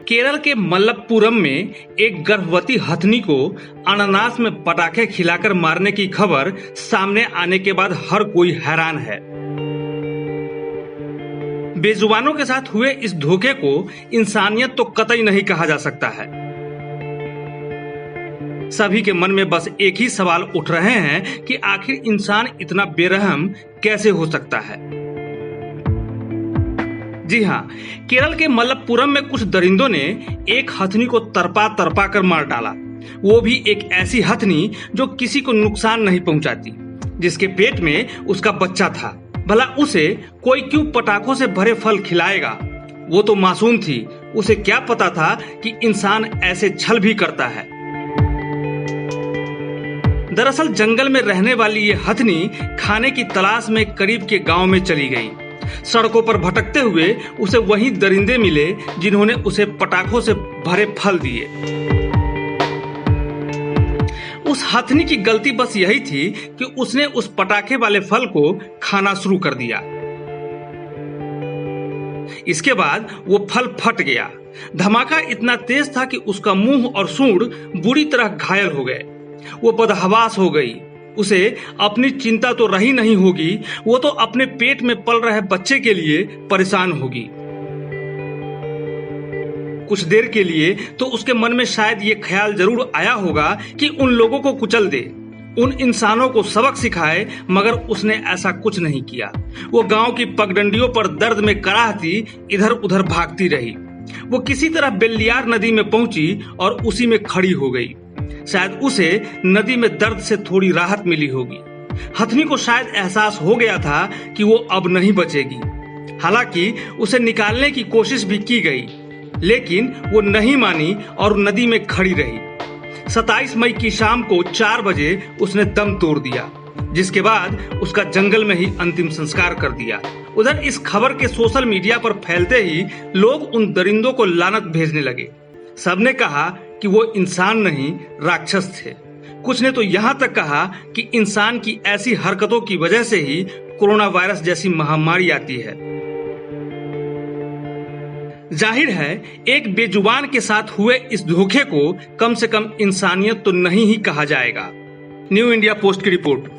केरल के मलप्पुरम में एक गर्भवती हथनी को अनानास में पटाखे खिलाकर मारने की खबर सामने आने के बाद हर कोई हैरान है। बेजुबानों के साथ हुए इस धोखे को इंसानियत तो कतई नहीं कहा जा सकता है। सभी के मन में बस एक ही सवाल उठ रहे हैं कि आखिर इंसान इतना बेरहम कैसे हो सकता है। जी हाँ, केरल के मलप्पुरम में कुछ दरिंदों ने एक हथनी को तरपा तरपा कर मार डाला, वो भी एक ऐसी हथनी जो किसी को नुकसान नहीं पहुंचाती, जिसके पेट में उसका बच्चा था। भला उसे कोई क्यों पटाखों से भरे फल खिलाएगा? वो तो मासूम थी, उसे क्या पता था कि इंसान ऐसे छल भी करता है। दरअसल जंगल में रहने वाली ये हथनी खाने की तलाश में करीब के गांव में चली गई। सड़कों पर भटकते हुए उसे वहीं दरिंदे मिले जिन्होंने उसे पटाखों से भरे फल दिए। उस हथनी की गलती बस यही थी कि उसने उस पटाखे वाले फल को खाना शुरू कर दिया। इसके बाद वो फल फट गया। धमाका इतना तेज था कि उसका मुंह और सूंड बुरी तरह घायल हो गए। वो बदहवास हो गई। उसे अपनी चिंता तो रही नहीं होगी, वो तो अपने पेट में पल रहे बच्चे के लिए परेशान होगी। कुछ देर के लिए तो उसके मन में शायद ये ख्याल जरूर आया होगा कि उन लोगों को कुचल दे, उन इंसानों को सबक सिखाए, मगर उसने ऐसा कुछ नहीं किया। वो गांव की पगडंडियों पर दर्द में कराहती इधर उधर भागती रही। वो किसी तरह बेल्लियार नदी में पहुंची और उसी में खड़ी हो गई। शायद उसे नदी में दर्द से थोड़ी राहत मिली होगी। हथनी को शायद एहसास हो गया था कि वो अब नहीं बचेगी। हालांकि उसे निकालने की कोशिश भी की गई, लेकिन वो नहीं मानी और नदी में खड़ी रही। 27 मई की शाम को 4 बजे उसने दम तोड़ दिया, जिसके बाद उसका जंगल में ही अंतिम संस्कार कर दिया। उधर इस खबर के सोशल मीडिया पर फैलते ही लोग उन दरिंदों को लानत भेजने लगे। सबने कहा कि वो इंसान नहीं, राक्षस थे। कुछ ने तो यहाँ तक कहा कि इंसान की ऐसी हरकतों की वजह से ही कोरोना वायरस जैसी महामारी आती है। जाहिर है, एक बेजुबान के साथ हुए इस धोखे को कम से कम इंसानियत तो नहीं ही कहा जाएगा। न्यू इंडिया पोस्ट की रिपोर्ट।